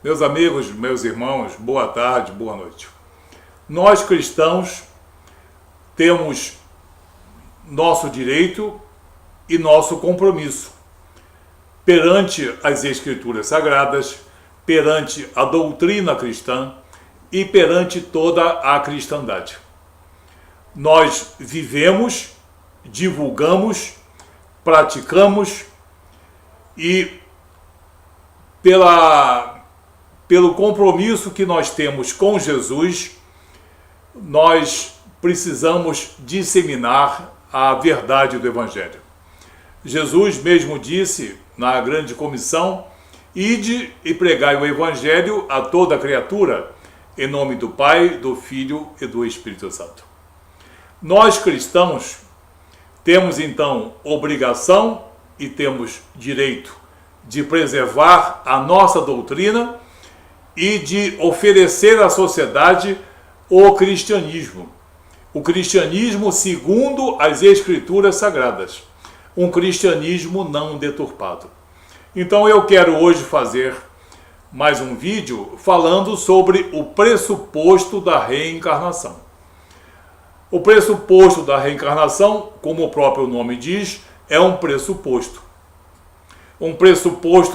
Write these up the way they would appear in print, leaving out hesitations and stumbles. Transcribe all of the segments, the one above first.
Meus amigos, meus irmãos, boa tarde, boa noite. Nós cristãos temos nosso direito e nosso compromisso perante as Escrituras Sagradas, perante a doutrina cristã e perante toda a cristandade. Nós vivemos, divulgamos, praticamos e pelo compromisso que nós temos com Jesus, nós precisamos disseminar a verdade do Evangelho. Jesus mesmo disse na grande comissão: ide e pregai o Evangelho a toda criatura, em nome do Pai, do Filho e do Espírito Santo. Nós cristãos temos então obrigação e temos direito de preservar a nossa doutrina e de oferecer à sociedade o cristianismo segundo as Escrituras Sagradas, um cristianismo não deturpado. Então eu quero hoje fazer mais um vídeo falando sobre o pressuposto da reencarnação. O pressuposto da reencarnação, como o próprio nome diz, é um pressuposto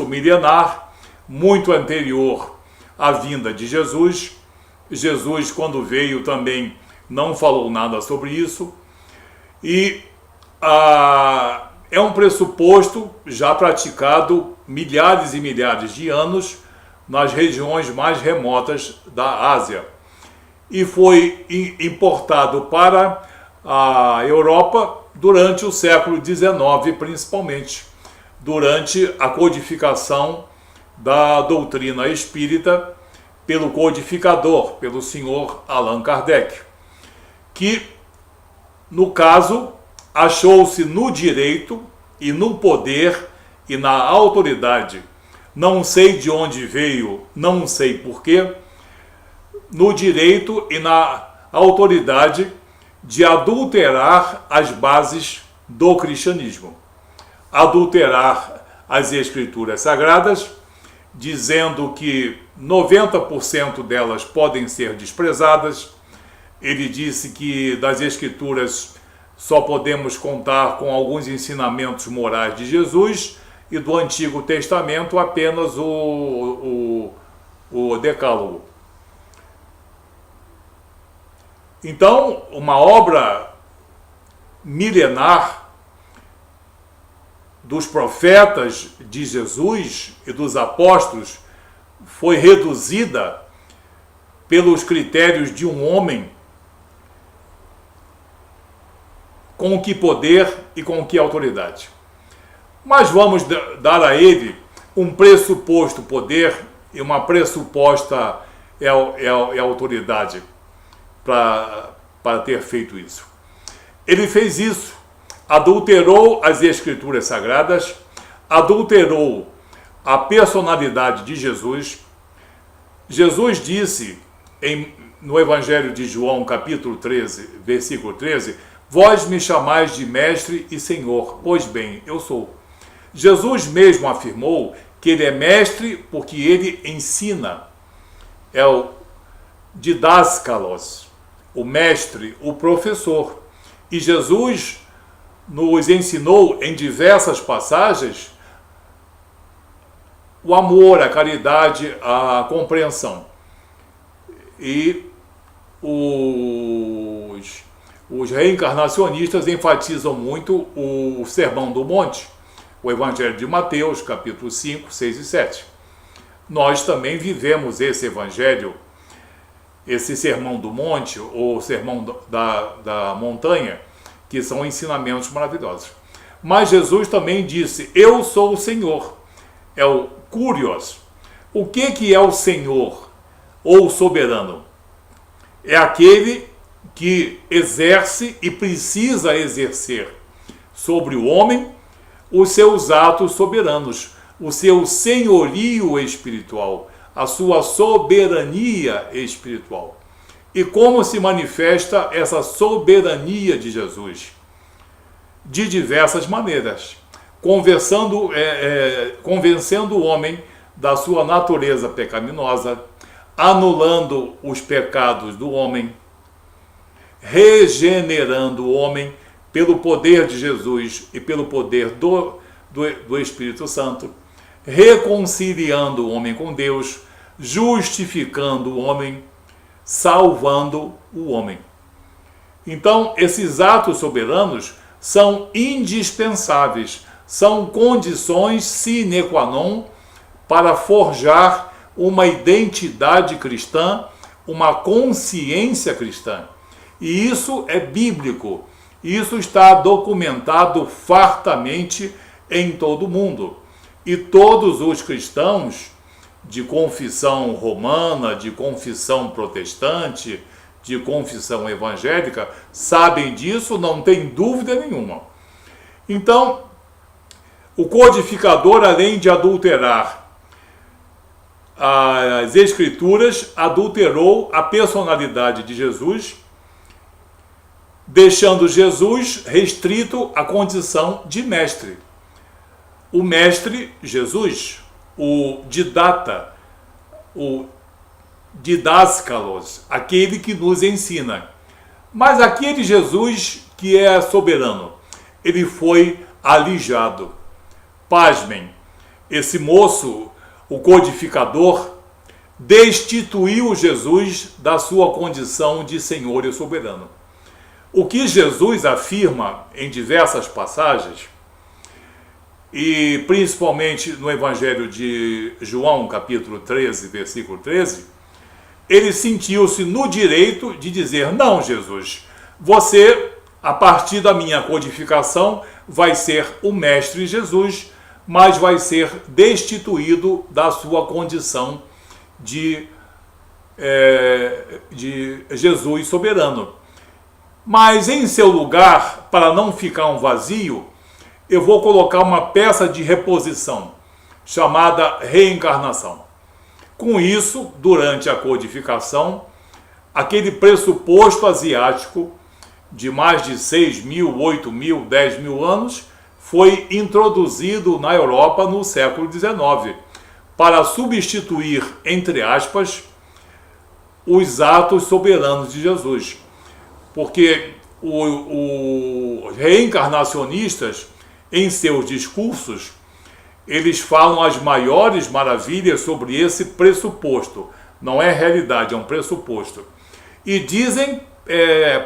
milenar, muito anterior à vinda de Jesus. Jesus, quando veio, também não falou nada sobre isso, e é um pressuposto já praticado milhares e milhares de anos nas regiões mais remotas da Ásia, e foi importado para a Europa durante o século XIX, principalmente durante a codificação da doutrina espírita pelo codificador, pelo senhor Allan Kardec, que, no caso, achou-se no direito e no poder e na autoridade, não sei de onde veio, não sei porquê, no direito e na autoridade de adulterar as bases do cristianismo, adulterar as Escrituras Sagradas, dizendo que 90% delas podem ser desprezadas. Ele disse que das Escrituras só podemos contar com alguns ensinamentos morais de Jesus e do Antigo Testamento apenas o Decálogo. Então, uma obra milenar dos profetas de Jesus e dos apóstolos foi reduzida pelos critérios de um homem. Com que poder e com que autoridade? Mas vamos dar a ele um pressuposto poder e uma pressuposta autoridade para ter feito isso. Ele fez isso, adulterou as Escrituras Sagradas, adulterou a personalidade de Jesus. Jesus disse no Evangelho de João, capítulo 13, versículo 13: vós me chamais de mestre e senhor, pois bem, eu sou. Jesus mesmo afirmou que ele é mestre porque ele ensina. É o didáskalos, o mestre, o professor. E Jesus nos ensinou em diversas passagens o amor, a caridade, a compreensão. E os reencarnacionistas enfatizam muito o Sermão do Monte, o Evangelho de Mateus, capítulo 5, 6 e 7. Nós também vivemos esse Evangelho, esse Sermão do Monte, ou Sermão da Montanha, que são ensinamentos maravilhosos. Mas Jesus também disse: eu sou o Senhor. É o Kurios. O que é o Senhor ou soberano? É aquele que exerce e precisa exercer sobre o homem os seus atos soberanos, o seu senhorio espiritual, a sua soberania espiritual. E como se manifesta essa soberania de Jesus? De diversas maneiras, convencendo o homem da sua natureza pecaminosa, anulando os pecados do homem, regenerando o homem pelo poder de Jesus e pelo poder do Espírito Santo, reconciliando o homem com Deus, justificando o homem, salvando o homem. Então, esses atos soberanos são indispensáveis, são condições sine qua non para forjar uma identidade cristã, uma consciência cristã. E isso é bíblico, isso está documentado fartamente em todo o mundo. E todos os cristãos de confissão romana, de confissão protestante, de confissão evangélica, sabem disso, não tem dúvida nenhuma. Então, o codificador, além de adulterar as Escrituras, adulterou a personalidade de Jesus, deixando Jesus restrito à condição de mestre. O mestre Jesus, o didata, o didáscalos, aquele que nos ensina. Mas aquele Jesus que é soberano, ele foi alijado. Pasmem, esse moço, o codificador, destituiu Jesus da sua condição de Senhor e soberano. O que Jesus afirma em diversas passagens, e principalmente no Evangelho de João, capítulo 13, versículo 13, ele sentiu-se no direito de dizer: não, Jesus, você, a partir da minha codificação, vai ser o mestre Jesus, mas vai ser destituído da sua condição de Jesus soberano. Mas em seu lugar, para não ficar um vazio, eu vou colocar uma peça de reposição, chamada reencarnação. Com isso, durante a codificação, aquele pressuposto asiático de mais de 6.000, 8.000, 10.000 anos foi introduzido na Europa no século XIX, para substituir, entre aspas, os atos soberanos de Jesus. Porque os reencarnacionistas, em seus discursos, eles falam as maiores maravilhas sobre esse pressuposto. Não é realidade, é um pressuposto. E dizem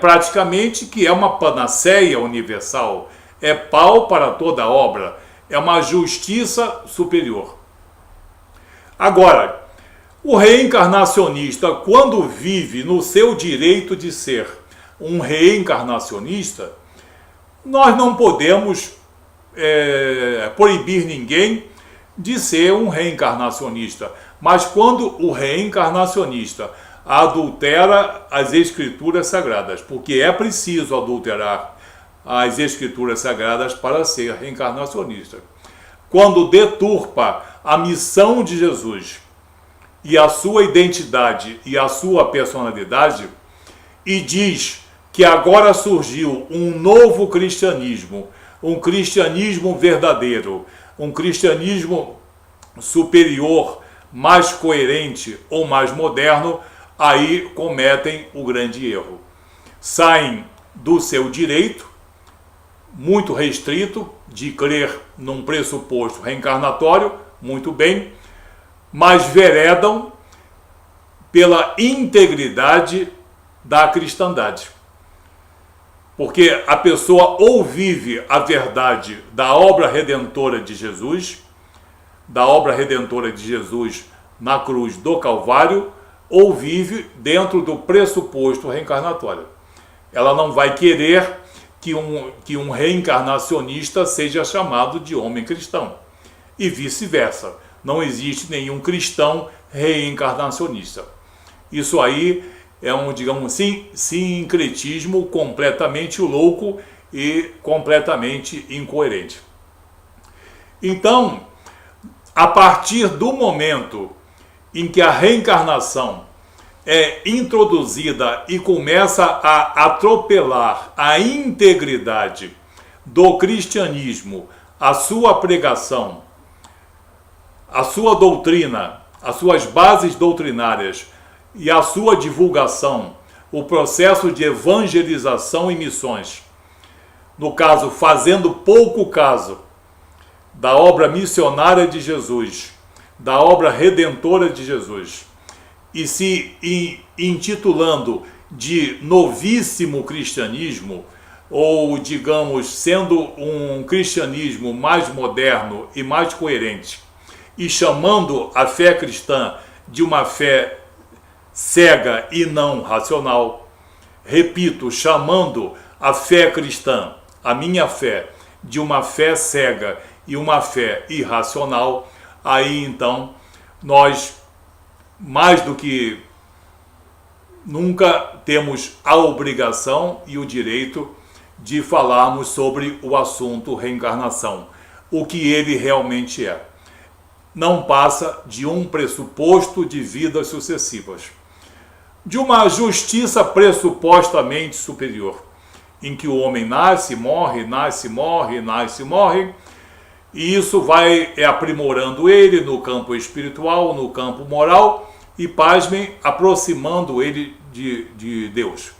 praticamente que é uma panaceia universal, é pau para toda obra, é uma justiça superior. Agora, o reencarnacionista, quando vive no seu direito de ser um reencarnacionista, nós não podemos proibir ninguém de ser um reencarnacionista. Mas quando o reencarnacionista adultera as Escrituras Sagradas, porque é preciso adulterar as Escrituras Sagradas para ser reencarnacionista, quando deturpa a missão de Jesus e a sua identidade e a sua personalidade, e diz que agora surgiu um novo cristianismo, um cristianismo verdadeiro, um cristianismo superior, mais coerente ou mais moderno, aí cometem o grande erro. Saem do seu direito, muito restrito, de crer num pressuposto reencarnatório, muito bem, mas veredam pela integridade da cristandade. Porque a pessoa ou vive a verdade da obra redentora de Jesus, na cruz do Calvário, ou vive dentro do pressuposto reencarnatório. Ela não vai querer que um reencarnacionista seja chamado de homem cristão. E vice-versa. Não existe nenhum cristão reencarnacionista. Isso aí é um, digamos assim, sincretismo completamente louco e completamente incoerente. Então, a partir do momento em que a reencarnação é introduzida e começa a atropelar a integridade do cristianismo, a sua pregação, a sua doutrina, as suas bases doutrinárias e a sua divulgação, o processo de evangelização e missões, no caso, fazendo pouco caso da obra missionária de Jesus, da obra redentora de Jesus, e se intitulando de novíssimo cristianismo, ou, digamos, sendo um cristianismo mais moderno e mais coerente, e chamando a fé cristã de uma fé cega e não racional. Repito, chamando a fé cristã, a minha fé, de uma fé cega e uma fé irracional, aí então nós, mais do que nunca, temos a obrigação e o direito de falarmos sobre o assunto reencarnação, o que ele realmente é. Não passa de um pressuposto de vidas sucessivas, de uma justiça pressupostamente superior, em que o homem nasce, morre, nasce, morre, nasce, morre, e isso vai aprimorando ele no campo espiritual, no campo moral, e, pasmem, aproximando ele de Deus,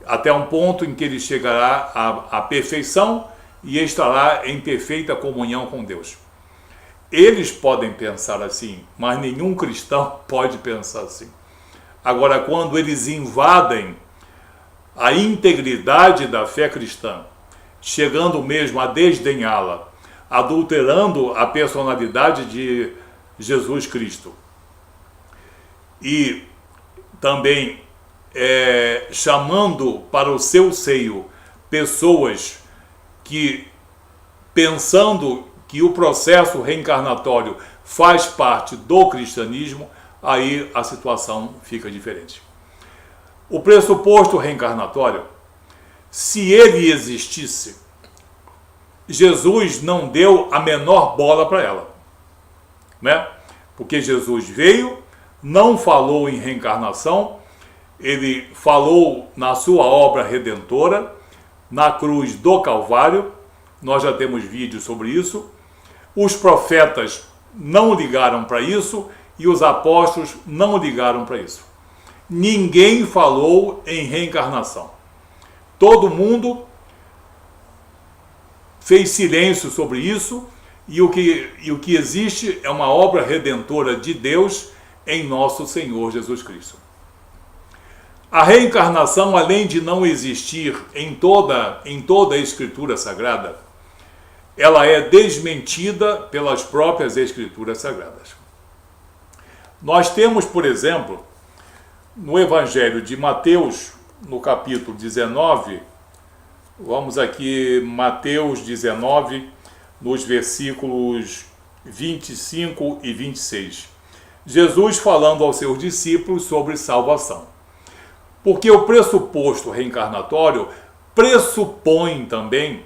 até um ponto em que ele chegará à perfeição e estará em perfeita comunhão com Deus. Eles podem pensar assim, mas nenhum cristão pode pensar assim. Agora, quando eles invadem a integridade da fé cristã, chegando mesmo a desdenhá-la, adulterando a personalidade de Jesus Cristo, e também chamando para o seu seio pessoas que, pensando que o processo reencarnatório faz parte do cristianismo, aí a situação fica diferente. O pressuposto reencarnatório, se ele existisse, Jesus não deu a menor bola para ela, né? Porque Jesus veio, não falou em reencarnação, ele falou na sua obra redentora, na cruz do Calvário. Nós já temos vídeos sobre isso. Os profetas não ligaram para isso e os apóstolos não ligaram para isso. Ninguém falou em reencarnação. Todo mundo fez silêncio sobre isso, e o que existe é uma obra redentora de Deus em nosso Senhor Jesus Cristo. A reencarnação, além de não existir em toda a Escritura Sagrada, ela é desmentida pelas próprias Escrituras Sagradas. Nós temos, por exemplo, no Evangelho de Mateus, no capítulo 19, vamos aqui, Mateus 19, nos versículos 25 e 26. Jesus falando aos seus discípulos sobre salvação. Porque o pressuposto reencarnatório pressupõe também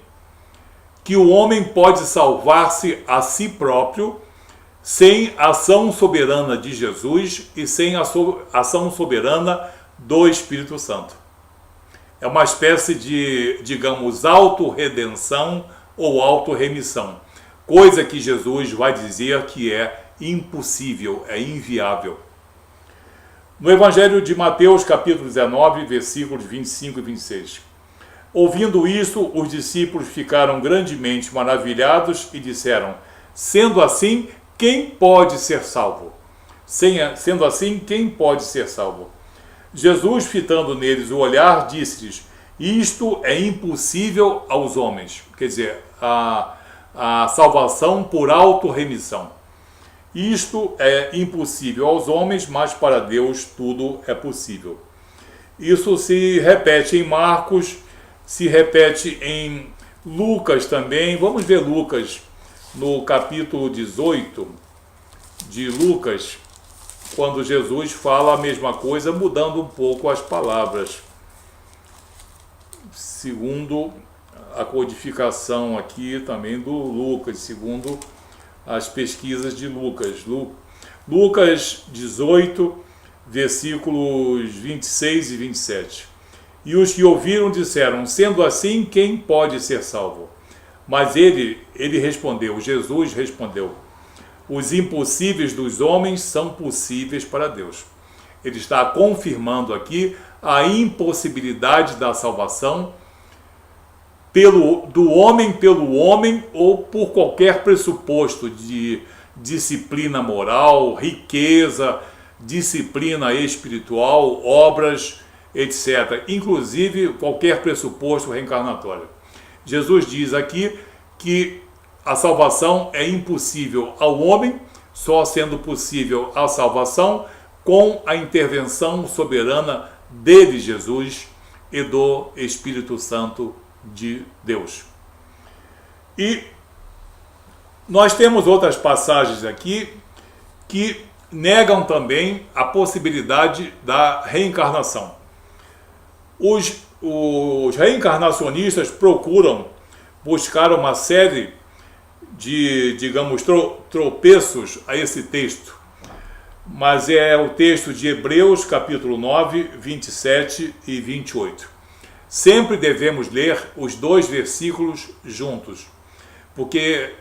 que o homem pode salvar-se a si próprio sem a ação soberana de Jesus e sem a ação soberana do Espírito Santo. É uma espécie de, digamos, autorredenção ou autorremissão, coisa que Jesus vai dizer que é impossível, é inviável. No Evangelho de Mateus, capítulo 19, versículos 25 e 26. Ouvindo isso, os discípulos ficaram grandemente maravilhados e disseram: sendo assim, quem pode ser salvo? Sendo assim, quem pode ser salvo? Jesus, fitando neles o olhar, disse-lhes: isto é impossível aos homens. Quer dizer, a salvação por autorremissão. Isto é impossível aos homens, mas para Deus tudo é possível. Isso se repete em Marcos, se repete em Lucas também. Vamos ver Lucas no capítulo 18 de Lucas, quando Jesus fala a mesma coisa, mudando um pouco as palavras, segundo a codificação aqui também do Lucas, segundo as pesquisas de Lucas. Lucas 18, versículos 26 e 27. E os que ouviram disseram: sendo assim, quem pode ser salvo? Mas ele respondeu, Jesus respondeu: Os impossíveis dos homens são possíveis para Deus. Ele está confirmando aqui a impossibilidade da salvação do homem pelo homem ou por qualquer pressuposto de disciplina moral, riqueza, disciplina espiritual, obras, etc. Inclusive qualquer pressuposto reencarnatório. Jesus diz aqui que a salvação é impossível ao homem, só sendo possível a salvação com a intervenção soberana dele, Jesus, e do Espírito Santo de Deus. E nós temos outras passagens aqui que negam também a possibilidade da reencarnação. Os reencarnacionistas procuram buscar uma série de, digamos, tropeços a esse texto, mas é o texto de Hebreus, capítulo 9, 27 e 28. Sempre devemos ler os dois versículos juntos, porque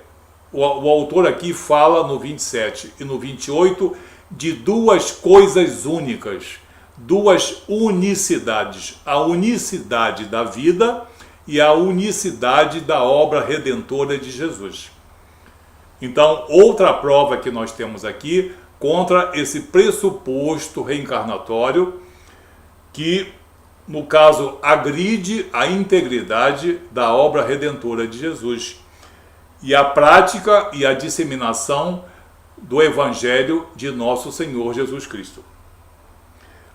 o autor aqui fala no 27 e no 28 de duas coisas únicas, duas unicidades, a unicidade da vida e a unicidade da obra redentora de Jesus. Então, outra prova que nós temos aqui contra esse pressuposto reencarnatório que, no caso, agride a integridade da obra redentora de Jesus e a prática e a disseminação do Evangelho de nosso Senhor Jesus Cristo.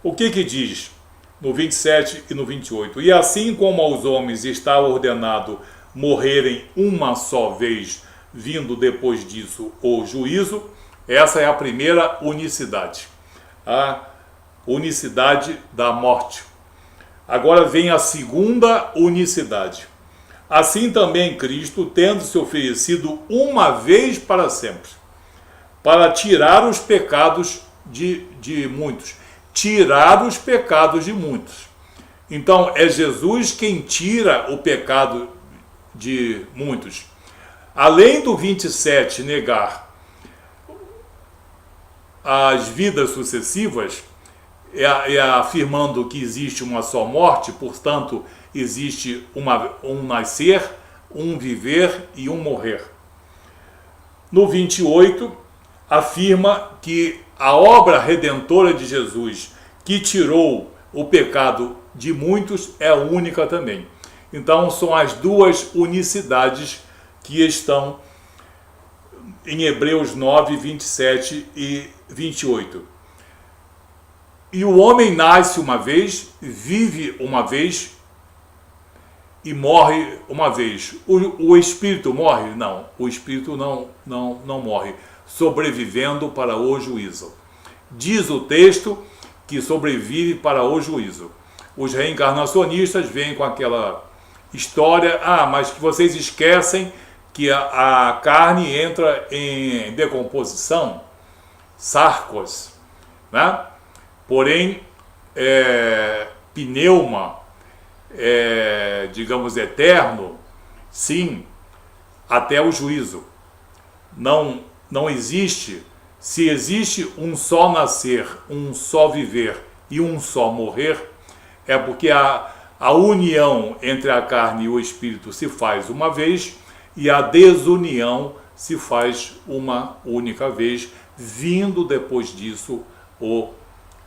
O que diz no 27 e no 28? E assim como aos homens está ordenado morrerem uma só vez, vindo depois disso o juízo, essa é a primeira unicidade, a unicidade da morte. Agora vem a segunda unicidade. Assim também Cristo, tendo se oferecido uma vez para sempre, para tirar os pecados de muitos. Tirar os pecados de muitos. Então é Jesus quem tira o pecado de muitos. Além do 27 negar as vidas sucessivas, afirmando que existe uma só morte, portanto existe um nascer, um viver e um morrer. No 28 afirma que a obra redentora de Jesus, que tirou o pecado de muitos, é única também. Então são as duas unicidades que estão em Hebreus 9, 27 e 28. E o homem nasce uma vez, vive uma vez e morre uma vez. O espírito morre? Não, o espírito não morre, sobrevivendo para o juízo. Diz o texto que sobrevive para o juízo. Os reencarnacionistas vêm com aquela história, mas que vocês esquecem que a carne entra em decomposição, sarcos, né? Porém, pneuma, digamos, eterno, sim, até o juízo. Não existe, se existe um só nascer, um só viver e um só morrer, é porque a união entre a carne e o espírito se faz uma vez e a desunião se faz uma única vez, vindo depois disso o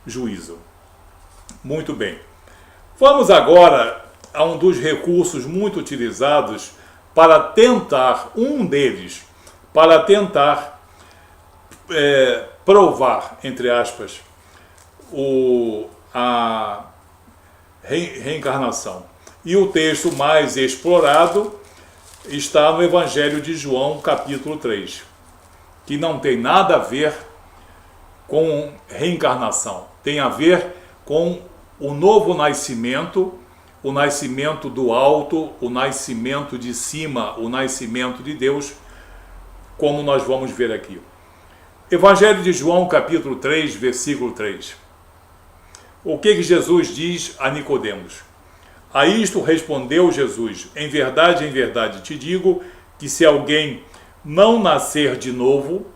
juízo. Muito bem. Vamos agora a um dos recursos muito utilizados para tentar, para tentar provar, entre aspas, a reencarnação. E o texto mais explorado está no Evangelho de João, capítulo 3, que não tem nada a ver com reencarnação, tem a ver com o novo nascimento, o nascimento do alto, o nascimento de cima, o nascimento de Deus, como nós vamos ver aqui. Evangelho de João, capítulo 3, versículo 3. O que Jesus diz a Nicodemos? A isto respondeu Jesus: em verdade te digo, que se alguém não nascer de novo,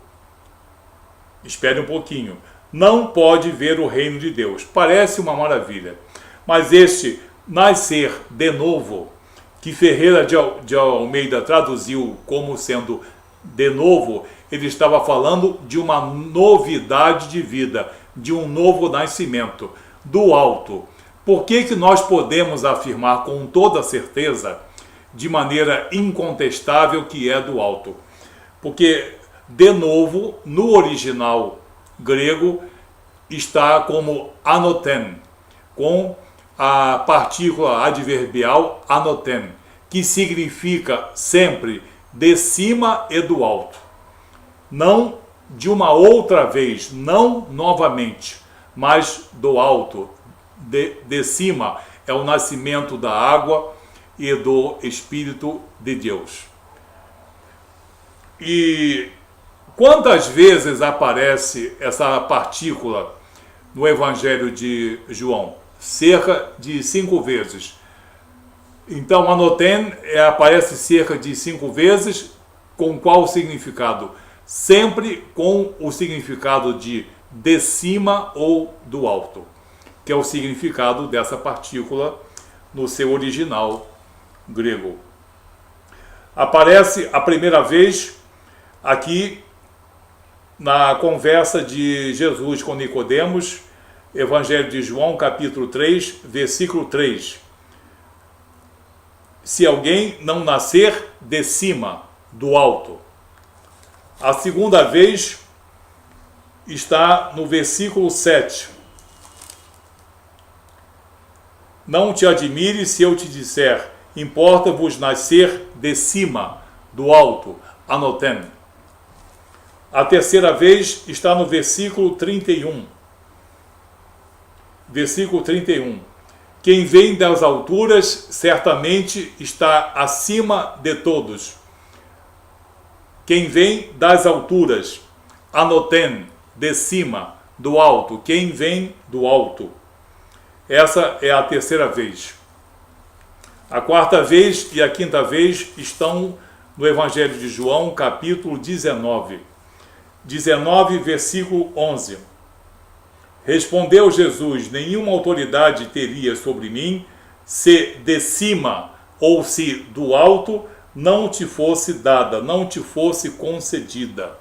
espere um pouquinho, não pode ver o reino de Deus. Parece uma maravilha, mas este nascer de novo, que Ferreira de Almeida traduziu como sendo de novo, ele estava falando de uma novidade de vida, de um novo nascimento, do alto. Por que nós podemos afirmar com toda certeza, de maneira incontestável, que é do alto? Porque, de novo, no original grego, está como anoten, com a partícula adverbial anoten, que significa sempre de cima e do alto. Não de uma outra vez, não novamente, mas do alto, de cima, é o nascimento da água e do Espírito de Deus. E quantas vezes aparece essa partícula no Evangelho de João? Cerca de 5 vezes. Então, anoten aparece cerca de 5 vezes. Com qual significado? Sempre com o significado de cima ou do alto, que é o significado dessa partícula no seu original grego. Aparece a primeira vez aqui na conversa de Jesus com Nicodemos, Evangelho de João, capítulo 3, versículo 3. Se alguém não nascer de cima, do alto. A segunda vez está no versículo 7. Não te admires se eu te disser, importa-vos nascer de cima, do alto, anoten. A terceira vez está no versículo 31. Versículo 31. Quem vem das alturas certamente está acima de todos. Quem vem das alturas, anoten, de cima, do alto. Quem vem do alto. Essa é a terceira vez. A quarta vez e a quinta vez estão no Evangelho de João, capítulo 19. 19, versículo 11. Respondeu Jesus, nenhuma autoridade teria sobre mim, se de cima ou se do alto não te fosse dada, não te fosse concedida.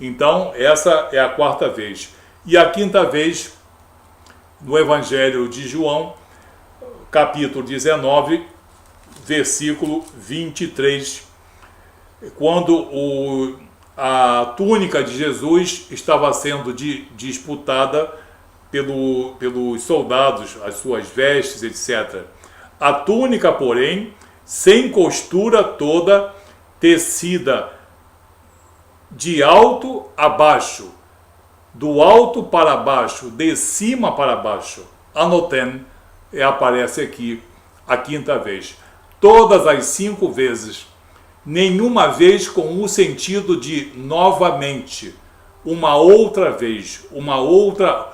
Então, essa é a quarta vez. E a quinta vez, no Evangelho de João, capítulo 19, versículo 23, quando a túnica de Jesus estava sendo disputada pelos soldados, as suas vestes, etc. A túnica, porém, sem costura toda, tecida de alto a baixo, do alto para baixo, de cima para baixo. Anoten, aparece aqui a quinta vez. Todas as 5 vezes, nenhuma vez com o sentido de novamente, uma outra vez, uma outra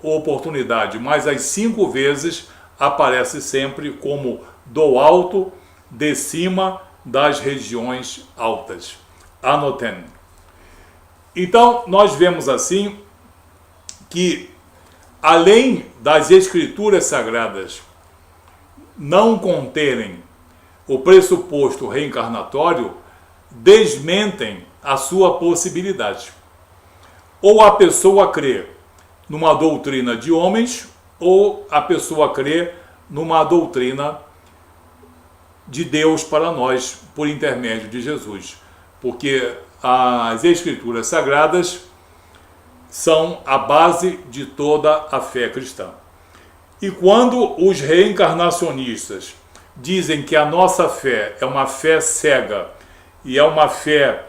oportunidade, mas as 5 vezes aparece sempre como do alto, de cima, das regiões altas. Anoten. Então, nós vemos assim que, além das escrituras sagradas não conterem o pressuposto reencarnatório, desmentem a sua possibilidade. Ou a pessoa crê numa doutrina de homens, ou a pessoa crê numa doutrina de Deus para nós, por intermédio de Jesus. Porque as Escrituras Sagradas são a base de toda a fé cristã. E quando os reencarnacionistas dizem que a nossa fé é uma fé cega e é uma fé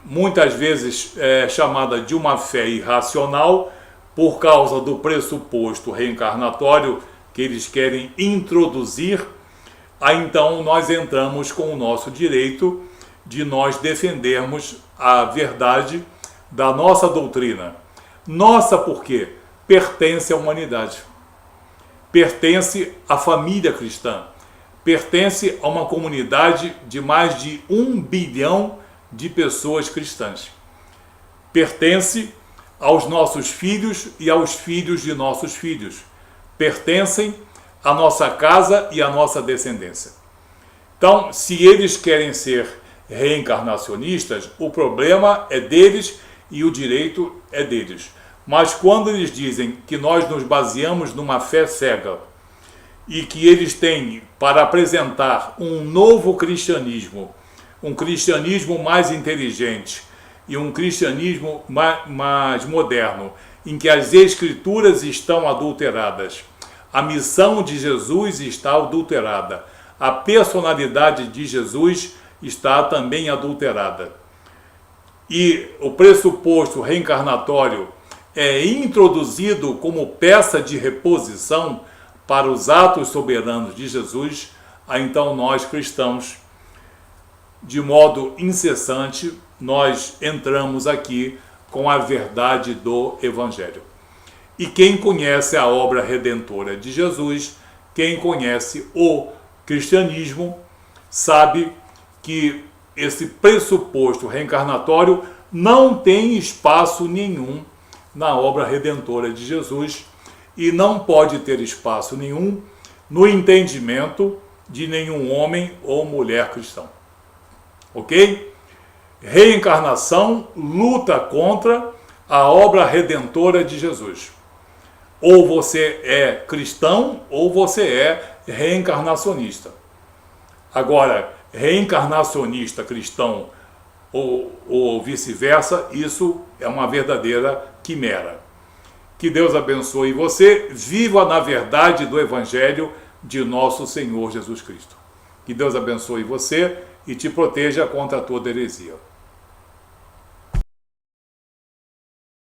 muitas vezes chamada de uma fé irracional, por causa do pressuposto reencarnatório que eles querem introduzir, aí então nós entramos com o nosso direito de nós defendermos a verdade da nossa doutrina. Nossa, por quê? Pertence à humanidade. Pertence à família cristã. Pertence a uma comunidade de mais de 1 bilhão de pessoas cristãs. pertence aos nossos filhos e aos filhos de nossos filhos. Pertencem à nossa casa e à nossa descendência. Então, se eles querem ser reencarnacionistas, o problema é deles e o direito é deles. Mas quando eles dizem que nós nos baseamos numa fé cega e que eles têm para apresentar um novo cristianismo, um cristianismo mais inteligente e um cristianismo mais moderno, em que as escrituras estão adulteradas, a missão de Jesus está adulterada, a personalidade de Jesus está também adulterada, e o pressuposto reencarnatório é introduzido como peça de reposição para os atos soberanos de Jesus, então nós cristãos, de modo incessante, nós entramos aqui com a verdade do Evangelho. E quem conhece a obra redentora de Jesus, quem conhece o cristianismo, sabe que esse pressuposto reencarnatório não tem espaço nenhum na obra redentora de Jesus e não pode ter espaço nenhum no entendimento de nenhum homem ou mulher cristão. Ok? Reencarnação luta contra a obra redentora de Jesus. Ou você é cristão ou você é reencarnacionista. Agora, reencarnacionista cristão ou vice-versa, isso é uma verdadeira quimera. Que Deus abençoe você, viva na verdade do Evangelho de nosso Senhor Jesus Cristo. Que Deus abençoe você e te proteja contra toda heresia.